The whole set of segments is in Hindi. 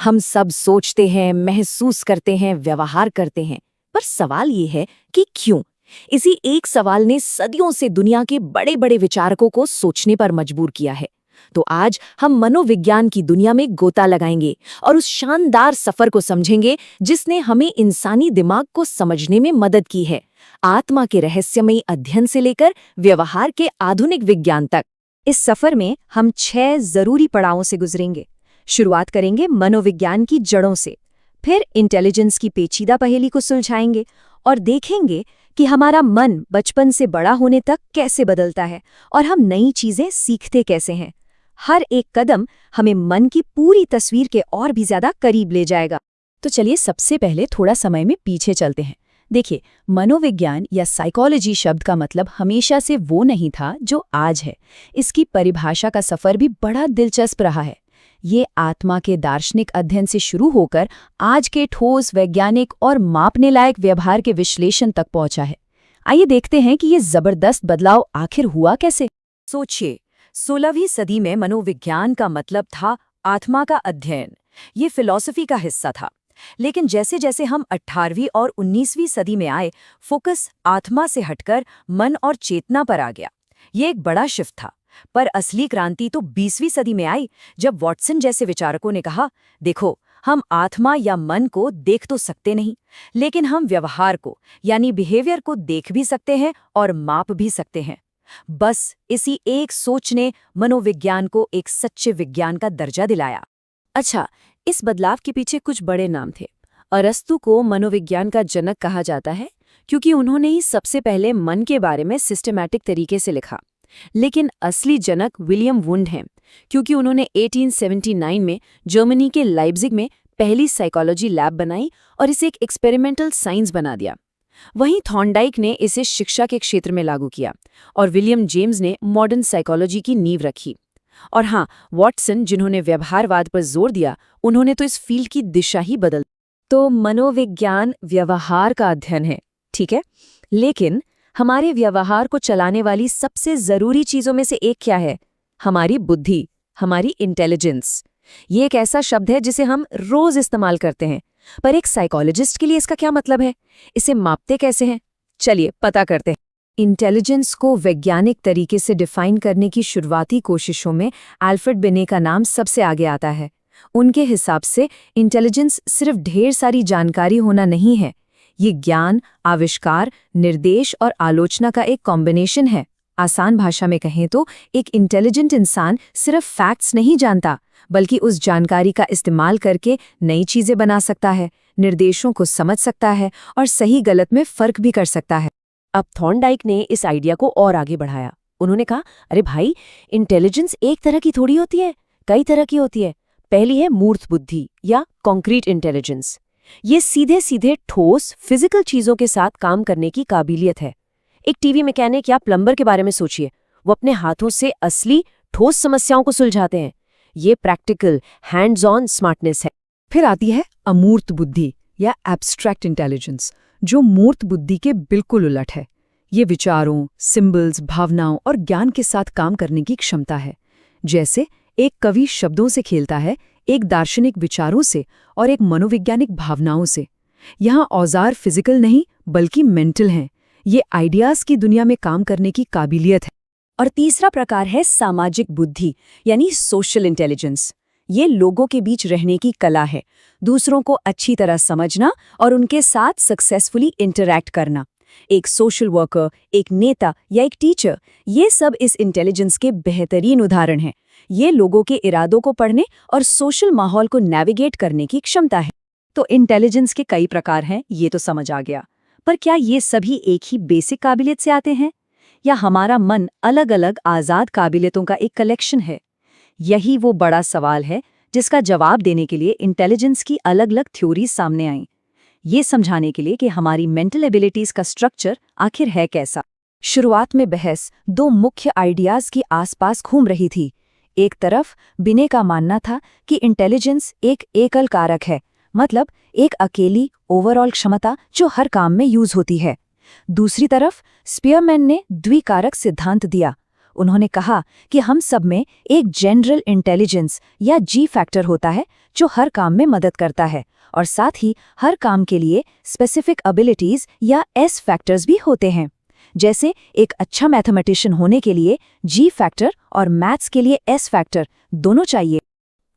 हम सब सोचते हैं, महसूस करते हैं, व्यवहार करते हैं, पर सवाल ये है कि क्यों? इसी एक सवाल ने सदियों से दुनिया के बड़े बड़े विचारकों को सोचने पर मजबूर किया है। तो आज हम मनोविज्ञान की दुनिया में गोता लगाएंगे और उस शानदार सफर को समझेंगे जिसने हमें इंसानी दिमाग को समझने में मदद की है, आत्मा के रहस्यमयी अध्ययन से लेकर व्यवहार के आधुनिक विज्ञान तक। इस सफर में हम 6 जरूरी पड़ावों से गुजरेंगे। शुरुआत करेंगे मनोविज्ञान की जड़ों से, फिर इंटेलिजेंस की पेचीदा पहेली को सुलझाएंगे और देखेंगे कि हमारा मन बचपन से बड़ा होने तक कैसे बदलता है और हम नई चीजें सीखते कैसे हैं। हर एक कदम हमें मन की पूरी तस्वीर के और भी ज्यादा करीब ले जाएगा। तो चलिए सबसे पहले थोड़ा समय में पीछे चलते हैं। देखिए, मनोविज्ञान या साइकोलॉजी शब्द का मतलब हमेशा से वो नहीं था जो आज है। इसकी परिभाषा का सफर भी बड़ा दिलचस्प रहा है। ये आत्मा के दार्शनिक अध्ययन से शुरू होकर आज के ठोस वैज्ञानिक और मापने लायक व्यवहार के विश्लेषण तक पहुंचा है। आइए देखते हैं कि ये जबरदस्त बदलाव आखिर हुआ कैसे। सोचिए, 16वीं सदी में मनोविज्ञान का मतलब था आत्मा का अध्ययन। ये फिलॉसफी का हिस्सा था। लेकिन जैसे जैसे हम 18वीं और 19वीं सदी में आए, फोकस आत्मा से हटकर मन और चेतना पर आ गया। ये एक बड़ा शिफ्ट था। पर असली क्रांति तो 20वीं सदी में आई, जब वॉटसन जैसे विचारकों ने कहा, देखो, हम आत्मा या मन को देख तो सकते नहीं, लेकिन हम व्यवहार को यानी बिहेवियर को देख भी सकते हैं और माप भी सकते हैं। बस इसी एक सोच ने मनोविज्ञान को एक सच्चे विज्ञान का दर्जा दिलाया। अच्छा, इस बदलाव के पीछे कुछ बड़े नाम थे। अरस्तु को मनोविज्ञान का जनक कहा जाता है क्योंकि उन्होंने ही सबसे पहले मन के बारे में सिस्टमैटिक तरीके से लिखा। लेकिन असली जनक विलियम वुंड हैं, क्योंकि उन्होंने 1879 में जर्मनी के लाइप्जिग में पहली साइकोलॉजी लैब बनाई और इसे एक एक्सपेरिमेंटल साइंस बना दिया। वहीं थॉर्नडाइक ने इसे शिक्षा के क्षेत्र में लागू किया और विलियम जेम्स ने मॉडर्न साइकोलॉजी की नींव रखी। और हाँ, वॉटसन, जिन्होंने व्यवहारवाद पर जोर दिया, उन्होंने तो इस फील्ड की दिशा ही बदल। तो मनोविज्ञान व्यवहार का अध्ययन है, ठीक है, लेकिन हमारे व्यवहार को चलाने वाली सबसे जरूरी चीजों में से एक क्या है? हमारी बुद्धि, हमारी इंटेलिजेंस। ये एक ऐसा शब्द है जिसे हम रोज इस्तेमाल करते हैं, पर एक साइकोलॉजिस्ट के लिए इसका क्या मतलब है? इसे मापते कैसे हैं? चलिए पता करते हैं। इंटेलिजेंस को वैज्ञानिक तरीके से डिफाइन करने की शुरुआती कोशिशों में अल्फ्रेड बिने का नाम सबसे आगे आता है। उनके हिसाब से इंटेलिजेंस सिर्फ ढेर सारी जानकारी होना नहीं है, ये ज्ञान, आविष्कार, निर्देश और आलोचना का एक कॉम्बिनेशन है। आसान भाषा में कहें तो एक इंटेलिजेंट इंसान सिर्फ फैक्ट्स नहीं जानता, बल्कि उस जानकारी का इस्तेमाल करके नई चीजें बना सकता है, निर्देशों को समझ सकता है और सही गलत में फर्क भी कर सकता है। अब थॉर्नडाइक ने इस आइडिया को और आगे बढ़ाया। उन्होंने कहा, अरे भाई, इंटेलिजेंस एक तरह की थोड़ी होती है, कई तरह की होती है। पहली है मूर्त बुद्धि या कॉन्क्रीट इंटेलिजेंस। ये सीधे सीधे ठोस फिजिकल चीजों के साथ काम करने की काबिलियत है। एक टीवी मैकेनिक या प्लम्बर के बारे में सोचिए, वो अपने हाथों से असली ठोस समस्याओं को सुलझाते हैं। ये प्रैक्टिकल हैंड्स ऑन स्मार्टनेस है। फिर आती है अमूर्त बुद्धि या एब्स्ट्रैक्ट इंटेलिजेंस, जो मूर्त बुद्धि के बिल्कुल उलट है। ये विचारों, सिंबल्स, भावनाओं और ज्ञान के साथ काम करने की क्षमता है। जैसे एक कवि शब्दों से खेलता है, एक दार्शनिक विचारों से और एक मनोवैज्ञानिक भावनाओं से। यहाँ औजार फिजिकल नहीं बल्कि मेंटल हैं। ये आइडियाज की दुनिया में काम करने की काबिलियत है। और तीसरा प्रकार है सामाजिक बुद्धि यानी सोशल इंटेलिजेंस। ये लोगों के बीच रहने की कला है, दूसरों को अच्छी तरह समझना और उनके साथ सक्सेसफुली इंटरैक्ट करना। एक सोशल वर्कर, एक नेता या एक टीचर, ये सब इस इंटेलिजेंस के बेहतरीन उदाहरण हैं। ये लोगों के इरादों को पढ़ने और सोशल माहौल को नेविगेट करने की क्षमता है। तो इंटेलिजेंस के कई प्रकार हैं, ये तो समझ आ गया। पर क्या ये सभी एक ही बेसिक काबिलियत से आते हैं, या हमारा मन अलग अलग आज़ाद काबिलियतों का एक कलेक्शन है? यही वो बड़ा सवाल है जिसका जवाब देने के लिए इंटेलिजेंस की अलग अलग थ्योरीज सामने आईं। ये समझाने के लिए कि हमारी मेंटल एबिलिटीज का स्ट्रक्चर आखिर है कैसा। शुरुआत में बहस 2 मुख्य आइडियाज के आसपास घूम रही थी। एक तरफ बिने का मानना था कि इंटेलिजेंस एक एकल कारक है, मतलब एक अकेली ओवरऑल क्षमता जो हर काम में यूज होती है। दूसरी तरफ स्पीयरमैन ने द्विकारक सिद्धांत दिया। उन्होंने कहा कि हम सब में एक जनरल इंटेलिजेंस या जी फैक्टर होता है जो हर काम में मदद करता है, और साथ ही हर काम के लिए स्पेसिफिक एबिलिटीज या एस फैक्टर्स भी होते हैं। जैसे एक अच्छा मैथमेटिशियन होने के लिए जी फैक्टर और मैथ्स के लिए एस फैक्टर दोनों चाहिए।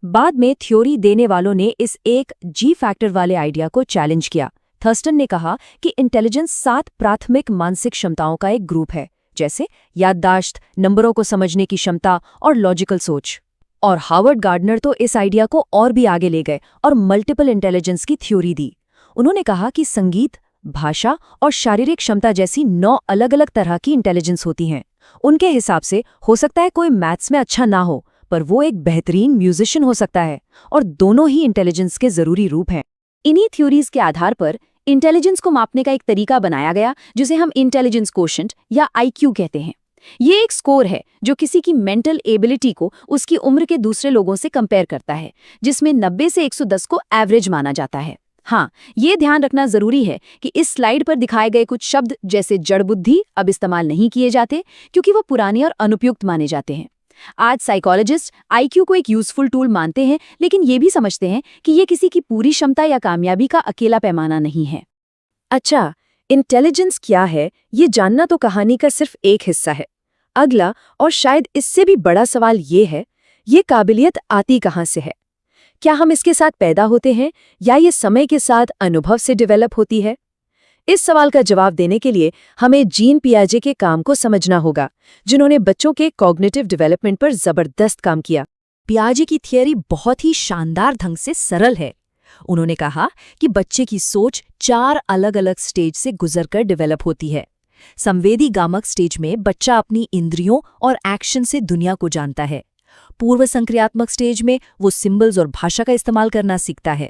बाद में थ्योरी देने वालों ने इस एक जी फैक्टर वाले आइडिया को चैलेंज किया। थर्स्टन ने कहा कि इंटेलिजेंस 7 प्राथमिक मानसिक क्षमताओं का एक ग्रुप है, जैसे याददाश्त, नंबरों को समझने की क्षमता और लॉजिकल सोच। और हार्वर्ड गार्डनर तो इस आइडिया को और भी आगे ले गए और मल्टीपल इंटेलिजेंस की थ्योरी दी। उन्होंने कहा कि संगीत, भाषा और शारीरिक क्षमता जैसी 9 अलग-अलग तरह की इंटेलिजेंस होती हैं। उनके हिसाब से हो सकता है कोई मैथ्स में अच्छा ना हो, पर वो एक बेहतरीन म्यूजिशियन हो सकता है, और दोनों ही इंटेलिजेंस के जरूरी रूप हैं। इन्हीं थ्योरीज के आधार पर इंटेलिजेंस को मापने का एक तरीका बनाया गया, जिसे हम इंटेलिजेंस कोशेंट या IQ कहते हैं। ये एक स्कोर है जो किसी की मेंटल एबिलिटी को उसकी उम्र के दूसरे लोगों से कंपेयर करता है, जिसमें 90 से 110 को एवरेज माना जाता है। हाँ, ये ध्यान रखना जरूरी है कि इस स्लाइड पर दिखाए गए कुछ शब्द जैसे जड़ बुद्धि अब इस्तेमाल नहीं किए जाते, क्योंकि वो पुराने और अनुपयुक्त माने जाते हैं। आज साइकोलॉजिस्ट IQ को एक यूजफुल टूल मानते हैं, लेकिन ये भी समझते हैं कि ये किसी की पूरी क्षमता या कामयाबी का अकेला पैमाना नहीं है। अच्छा, इंटेलिजेंस क्या है, ये जानना तो कहानी का सिर्फ एक हिस्सा है। अगला और शायद इससे भी बड़ा सवाल ये है, ये काबिलियत आती कहाँ से है? क्या हम इसके साथ पैदा होते हैं या ये समय के साथ अनुभव से डेवलप होती है? इस सवाल का जवाब देने के लिए हमें जीन पियाजे के काम को समझना होगा, जिन्होंने बच्चों के कॉग्निटिव डेवलपमेंट पर जबरदस्त काम किया। पियाजे की थियरी बहुत ही शानदार ढंग से सरल है। उन्होंने कहा कि बच्चे की सोच 4 अलग-अलग स्टेज से गुजरकर डेवलप होती है। संवेदी गामक स्टेज में बच्चा अपनी इंद्रियों और एक्शन से दुनिया को जानता है। पूर्व संक्रियात्मक स्टेज में वो सिंबल्स और भाषा का इस्तेमाल करना सीखता है।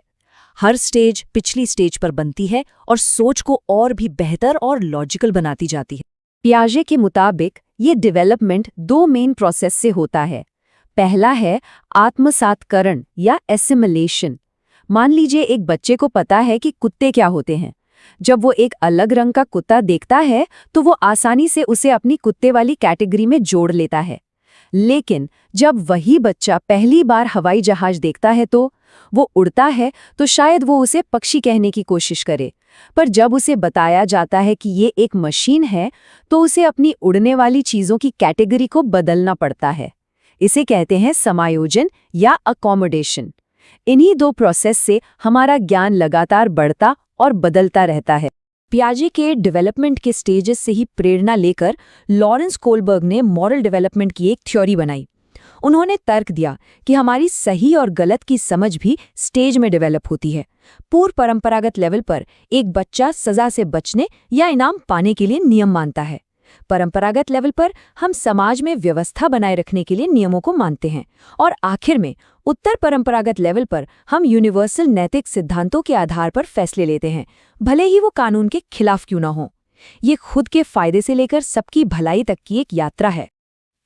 हर स्टेज पिछली स्टेज पर बनती है और सोच को और भी बेहतर और लॉजिकल बनाती जाती है। पियाजे के मुताबिक ये डेवलपमेंट 2 मेन प्रोसेस से होता है। पहला है आत्मसातकरण या एसिमिलेशन। मान लीजिए एक बच्चे को पता है कि कुत्ते क्या होते हैं। जब वो एक अलग रंग का कुत्ता देखता है तो वो आसानी से उसे अपनी कुत्ते वाली कैटेगरी में जोड़ लेता है। लेकिन जब वही बच्चा पहली बार हवाई जहाज देखता है तो वो उड़ता है, तो शायद वो उसे पक्षी कहने की कोशिश करे। पर जब उसे बताया जाता है कि ये एक मशीन है, तो उसे अपनी उड़ने वाली चीज़ों की कैटेगरी को बदलना पड़ता है। इसे कहते हैं समायोजन या अकोमोडेशन। इन्हीं 2 प्रोसेस से हमारा ज्ञान लगातार बढ़ता और बदलता रहता है। पियाजे के डेवलपमेंट के स्टेजेस से ही प्रेरणा लेकर लॉरेंस कोलबर्ग ने मॉरल डेवलपमेंट की एक थ्योरी बनाई। उन्होंने तर्क दिया कि हमारी सही और गलत की समझ भी स्टेज में डेवलप होती है। पूर्व परंपरागत लेवल पर एक बच्चा सजा से बचने या इनाम पाने के लिए नियम मानता है। परंपरागत लेवल पर हम समाज में व्यवस्था बनाए रखने के लिए नियमों को मानते हैं, और आखिर में उत्तर परंपरागत लेवल पर हम यूनिवर्सल नैतिक सिद्धांतों के आधार पर फैसले लेते हैं, भले ही वो कानून के खिलाफ क्यों ना हो। ये खुद के फायदे से लेकर सबकी भलाई तक की एक यात्रा है।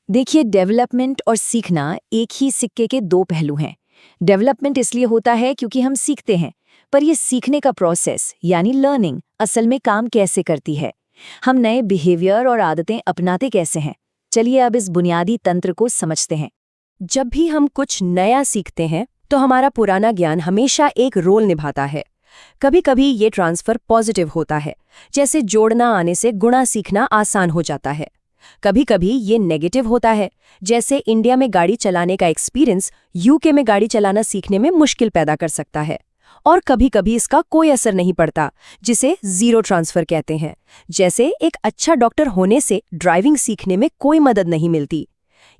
देखिए, डेवलपमेंट और सीखना एक ही सिक्के के 2 पहलू हैं। डेवलपमेंट इसलिए होता है क्योंकि हम सीखते हैं, पर यह सीखने का प्रोसेस यानी लर्निंग असल में काम कैसे करती है, हम नए बिहेवियर और आदतें अपनाते कैसे हैं। चलिए अब इस बुनियादी तंत्र को समझते हैं। जब भी हम कुछ नया सीखते हैं तो हमारा पुराना ज्ञान हमेशा एक रोल निभाता है। कभी कभी ये ट्रांसफर पॉजिटिव होता है, जैसे जोड़ना आने से गुणा सीखना आसान हो जाता है। कभी कभी ये नेगेटिव होता है, जैसे इंडिया में गाड़ी चलाने का एक्सपीरियंस यूके में गाड़ी चलाना सीखने में मुश्किल पैदा कर सकता है। और कभी कभी इसका कोई असर नहीं पड़ता, जिसे जीरो ट्रांसफर कहते हैं। जैसे एक अच्छा डॉक्टर होने से ड्राइविंग सीखने में कोई मदद नहीं मिलती।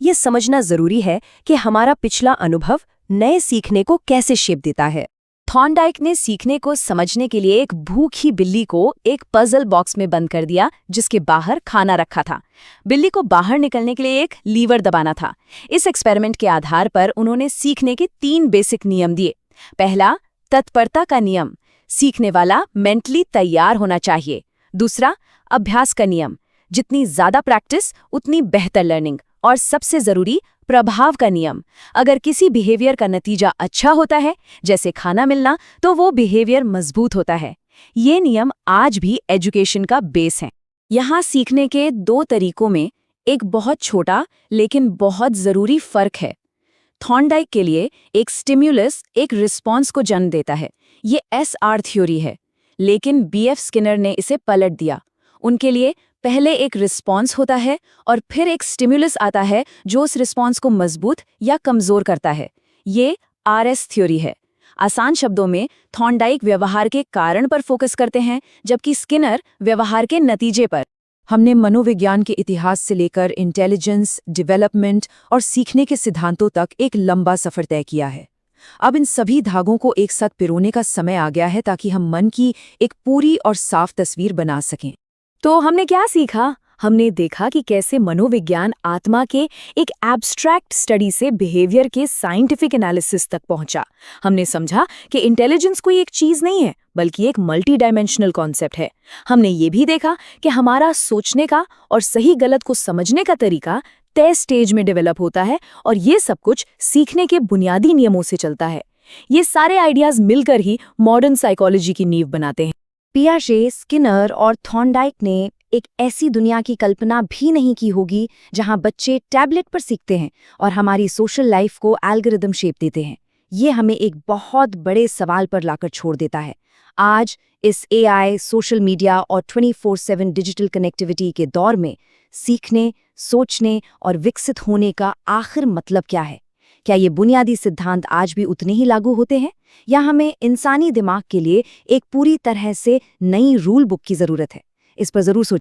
ये समझना जरूरी है कि हमारा पिछला अनुभव नए सीखने को कैसे शेप देता है। थॉर्नडाइक ने सीखने को समझने के लिए एक भूखी बिल्ली को एक पजल बॉक्स में बंद कर दिया, जिसके बाहर खाना रखा था। बिल्ली को बाहर निकलने के लिए एक लीवर दबाना था। इस एक्सपेरिमेंट के आधार पर उन्होंने सीखने के 3 बेसिक नियम दिए। पहला, तत्परता का नियम, सीखने वाला मेंटली तैयार होना चाहिए। दूसरा, अभ्यास का नियम, जितनी ज्यादा प्रैक्टिस उतनी बेहतर लर्निंग। और सबसे जरूरी, प्रभाव का नियम, अगर किसी बिहेवियर का नतीजा अच्छा होता है, जैसे खाना मिलना, तो वो बिहेवियर मजबूत होता है। ये नियम आज भी एजुकेशन का बेस हैं। यहाँ सीखने के 2 तरीकों में एक बहुत छोटा लेकिन बहुत जरूरी फर्क है। थॉर्नडाइक के लिए एक स्टिम्युलस एक रिस्पॉन्स को जन्म देता है, ये SR थ्योरी है। लेकिन BF स्किनर ने इसे पलट दिया। उनके लिए पहले एक रिस्पॉन्स होता है और फिर एक स्टिम्युलस आता है जो उस रिस्पॉन्स को मजबूत या कमजोर करता है। ये RS थ्योरी है। आसान शब्दों में थॉर्नडाइक व्यवहार के कारण पर फोकस करते हैं, जबकि स्किनर व्यवहार के नतीजे पर। हमने मनोविज्ञान के इतिहास से लेकर इंटेलिजेंस, डेवलपमेंट और सीखने के सिद्धांतों तक एक लंबा सफर तय किया है। अब इन सभी धागों को एक साथ पिरोने का समय आ गया है ताकि हम मन की एक पूरी और साफ तस्वीर बना सकें। तो हमने क्या सीखा? हमने देखा कि कैसे मनोविज्ञान आत्मा के एक एब्स्ट्रैक्ट स्टडी से बिहेवियर के साइंटिफिक एनालिसिस तक पहुंचा। हमने समझा कि इंटेलिजेंस कोई एक चीज नहीं है, बल्कि एक मल्टी डायमेंशनल कॉन्सेप्ट है। हमने ये भी देखा कि हमारा सोचने का और सही गलत को समझने का तरीका तय स्टेज में डेवलप होता है, और ये सब कुछ सीखने के बुनियादी नियमों से चलता है। ये सारे आइडियाज मिलकर ही मॉडर्न साइकोलॉजी की नींव बनाते हैं। पियाजे, स्किनर और थॉर्नडाइक ने एक ऐसी दुनिया की कल्पना भी नहीं की होगी जहां बच्चे टैबलेट पर सीखते हैं और हमारी सोशल लाइफ को एल्गोरिदम शेप देते हैं। ये हमें एक बहुत बड़े सवाल पर लाकर छोड़ देता है। आज इस AI, सोशल मीडिया और 24/7 डिजिटल कनेक्टिविटी के दौर में सीखने, सोचने और विकसित होने का आखिर मतलब क्या है? क्या ये बुनियादी सिद्धांत आज भी उतने ही लागू होते हैं, या हमें इंसानी दिमाग के लिए एक पूरी तरह से नई रूल बुक की जरूरत है? इस पर जरूर सोचिए।